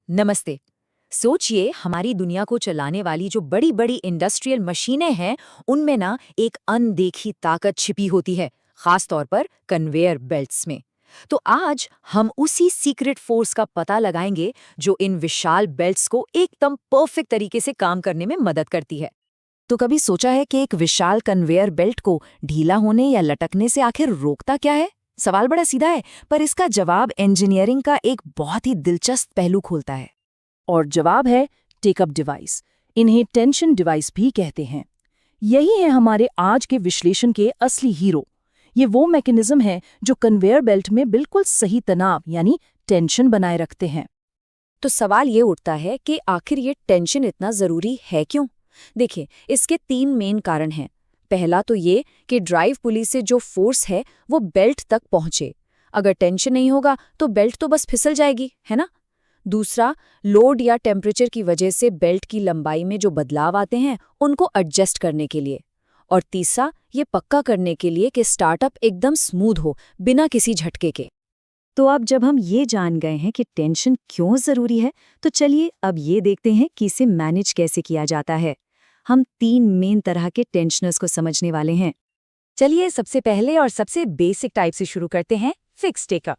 नमस्ते। सोचिए हमारी दुनिया को चलाने वाली जो बड़ी बड़ी इंडस्ट्रियल मशीनें हैं, उनमें ना एक अनदेखी ताकत छिपी होती है, खास तौर पर कन्वेयर बेल्ट्स में। तो आज हम उसी सीक्रेट फोर्स का पता लगाएंगे जो इन विशाल बेल्ट्स को एकदम परफेक्ट तरीके से काम करने में मदद करती है। तो कभी सोचा है कि एक विशाल कन्वेयर बेल्ट को ढीला होने या लटकने से आखिर रोकता क्या है? सवाल बड़ा सीधा है, पर इसका जवाब इंजीनियरिंग का एक बहुत ही दिलचस्प पहलू खोलता है। और जवाब है टेकअप डिवाइस। इन्हें टेंशन डिवाइस भी कहते हैं। यही है हमारे आज के विश्लेषण के असली हीरो। ये वो मैकेनिज्म है जो कन्वेयर बेल्ट में बिल्कुल सही तनाव यानी टेंशन बनाए रखते हैं। तो सवाल ये उठता है कि आखिर ये टेंशन इतना जरूरी है क्यों? देखिए, इसके 3 मेन कारण हैं। पहला तो ये कि ड्राइव पुली से जो फोर्स है वो बेल्ट तक पहुंचे। अगर टेंशन नहीं होगा तो बेल्ट तो बस फिसल जाएगी, है ना? दूसरा, लोड या टेम्परेचर की वजह से बेल्ट की लंबाई में जो बदलाव आते हैं उनको एडजस्ट करने के लिए। और तीसरा, ये पक्का करने के लिए कि स्टार्टअप एकदम स्मूथ हो, बिना किसी झटके के। तो अब जब हम ये जान गए हैं कि टेंशन क्यों ज़रूरी है, तो चलिए अब ये देखते हैं कि इसे मैनेज कैसे किया जाता है। हम 3 मेन तरह के टेंशनर्स को समझने वाले हैं। चलिए सबसे पहले और सबसे बेसिक टाइप से शुरू करते हैं, फिक्स टेकअप।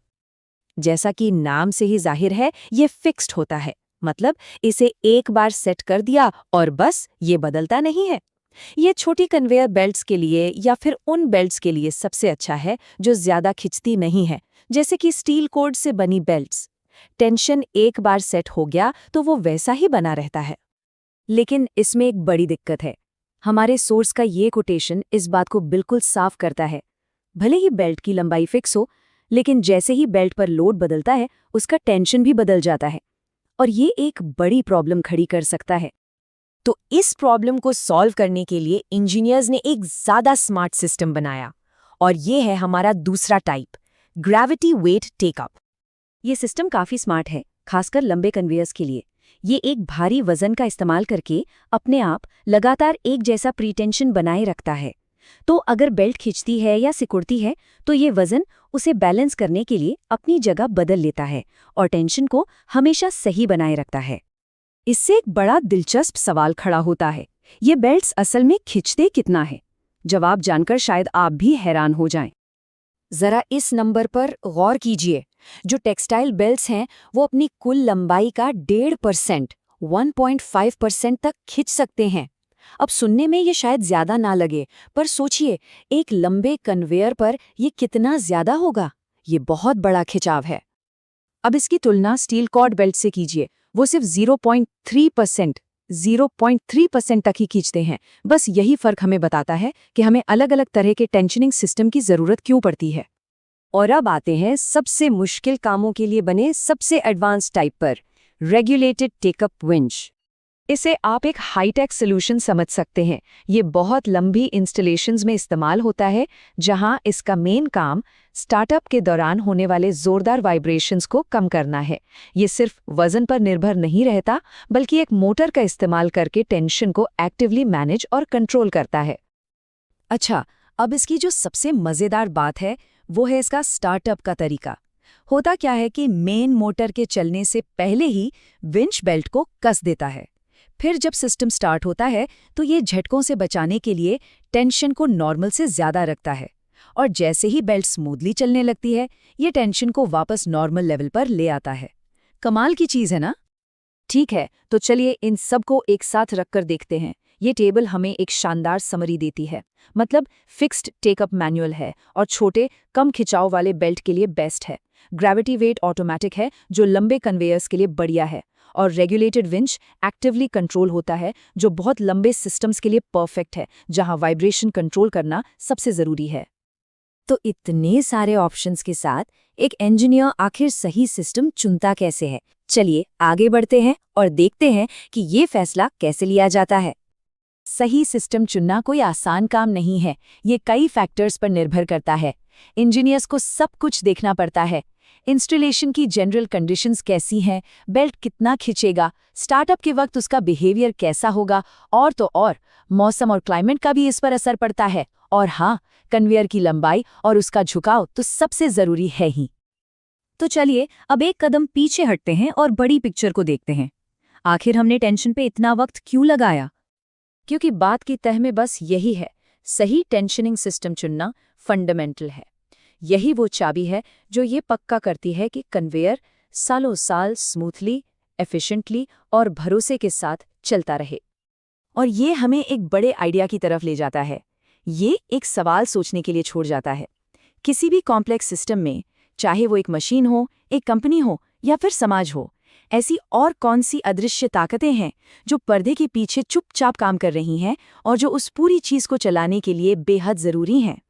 जैसा कि नाम से ही जाहिर है, ये फिक्स्ड होता है। मतलब इसे एक बार सेट कर दिया और बस ये बदलता नहीं है। ये छोटी कन्वेयर बेल्ट्स के लिए या फिर उन बेल्ट्स के लिए सबसे अच्छा है जो ज़्यादा खिंचती नहीं है, जैसे कि स्टील कोड से बनी बेल्ट्स। टेंशन एक बार सेट हो गया तो वो वैसा ही बना रहता है। लेकिन इसमें एक बड़ी दिक्कत है। हमारे सोर्स का ये कोटेशन इस बात को बिल्कुल साफ करता है। भले ही बेल्ट की लंबाई फिक्स हो, लेकिन जैसे ही बेल्ट पर लोड बदलता है, उसका टेंशन भी बदल जाता है। और ये एक बड़ी प्रॉब्लम खड़ी कर सकता है। तो इस प्रॉब्लम को सॉल्व करने के लिए इंजीनियर्स ने एक ज़्यादा स्मार्ट सिस्टम बनाया। और ये है हमारा दूसरा टाइप, ग्रेविटी वेट टेकअप। ये सिस्टम काफ़ी स्मार्ट है, खासकर लंबे कन्वेयर्स के लिए। ये एक भारी वजन का इस्तेमाल करके अपने आप लगातार एक जैसा प्रीटेंशन बनाए रखता है। तो अगर बेल्ट खिंचती है या सिकुड़ती है, तो ये वजन उसे बैलेंस करने के लिए अपनी जगह बदल लेता है और टेंशन को हमेशा सही बनाए रखता है। इससे एक बड़ा दिलचस्प सवाल खड़ा होता है, ये बेल्ट्स असल में खिंचते कितना है? जवाब जानकर शायद आप भी हैरान हो जाएं। जरा इस नंबर पर गौर कीजिए। जो टेक्सटाइल बेल्ट्स हैं वो अपनी कुल लंबाई का 1.5%, 1.5% तक खिंच सकते हैं। अब सुनने में ये शायद ज्यादा ना लगे, पर सोचिए एक लंबे कन्वेयर पर ये कितना ज्यादा होगा। ये बहुत बड़ा खिंचाव है। अब इसकी तुलना स्टील कॉर्ड बेल्ट से कीजिए। वो सिर्फ 0.3% तक ही खींचते हैं। बस यही फर्क हमें बताता है कि हमें अलग अलग तरह के टेंशनिंग सिस्टम की जरूरत क्यों पड़ती है। और अब आते हैं सबसे मुश्किल कामों के लिए बने सबसे एडवांस टाइप पर, रेगुलेटेड टेकअप विंच। इसे आप एक हाईटेक सॉल्यूशन समझ सकते हैं। ये बहुत लंबी इंस्टॉलेशंस में इस्तेमाल होता है, जहां इसका मेन काम स्टार्टअप के दौरान होने वाले जोरदार वाइब्रेशंस को कम करना है। ये सिर्फ वजन पर निर्भर नहीं रहता, बल्कि एक मोटर का इस्तेमाल करके टेंशन को एक्टिवली मैनेज और कंट्रोल करता है। अच्छा, अब इसकी जो सबसे मज़ेदार बात है वो है इसका स्टार्टअप का तरीका। होता क्या है कि मेन मोटर के चलने से पहले ही विंच बेल्ट को कस देता है। फिर जब सिस्टम स्टार्ट होता है तो ये झटकों से बचाने के लिए टेंशन को नॉर्मल से ज़्यादा रखता है। और जैसे ही बेल्ट स्मूथली चलने लगती है, ये टेंशन को वापस नॉर्मल लेवल पर ले आता है। कमाल की चीज़ है ना? ठीक है, तो चलिए इन सबको एक साथ रखकर देखते हैं। ये टेबल हमें एक शानदार समरी देती है। मतलब फिक्स्ड टेकअप मैनुअल है और छोटे कम खिंचाव वाले बेल्ट के लिए बेस्ट है। ग्रेविटी वेट ऑटोमेटिक है जो लंबे कन्वेयर्स के लिए बढ़िया है। और रेगुलेटेड विंच एक्टिवली कंट्रोल होता है जो बहुत लंबे सिस्टम्स के लिए परफेक्ट है, जहां वाइब्रेशन कंट्रोल करना सबसे ज़रूरी है। तो इतने सारे ऑप्शंस के साथ एक इंजीनियर आखिर सही सिस्टम चुनता कैसे है? चलिए आगे बढ़ते हैं और देखते हैं कि ये फैसला कैसे लिया जाता है। सही सिस्टम चुनना कोई आसान काम नहीं है। ये कई फैक्टर्स पर निर्भर करता है। इंजीनियर्स को सब कुछ देखना पड़ता है। इंस्टॉलेशन की जनरल कंडीशंस कैसी हैं, बेल्ट कितना खिंचेगा, स्टार्टअप के वक्त उसका बिहेवियर कैसा होगा, और तो और मौसम और क्लाइमेट का भी इस पर असर पड़ता है। और हाँ, कन्वेयर की लंबाई और उसका झुकाव तो सबसे ज़रूरी है ही। तो चलिए अब एक कदम पीछे हटते हैं और बड़ी पिक्चर को देखते हैं। आखिर हमने टेंशन पे इतना वक्त क्यों लगाया? क्योंकि बात की तह में बस यही है, सही टेंशनिंग सिस्टम चुनना फंडामेंटल है। यही वो चाबी है जो ये पक्का करती है कि कन्वेयर सालों साल स्मूथली, एफिशिएंटली और भरोसे के साथ चलता रहे। और ये हमें एक बड़े आइडिया की तरफ ले जाता है। ये एक सवाल सोचने के लिए छोड़ जाता है। किसी भी कॉम्प्लेक्स सिस्टम में, चाहे वो एक मशीन हो, एक कंपनी हो या फिर समाज हो, ऐसी और कौन सी अदृश्य ताकतें हैं जो पर्दे के पीछे चुपचाप काम कर रही हैं और जो उस पूरी चीज को चलाने के लिए बेहद जरूरी हैं?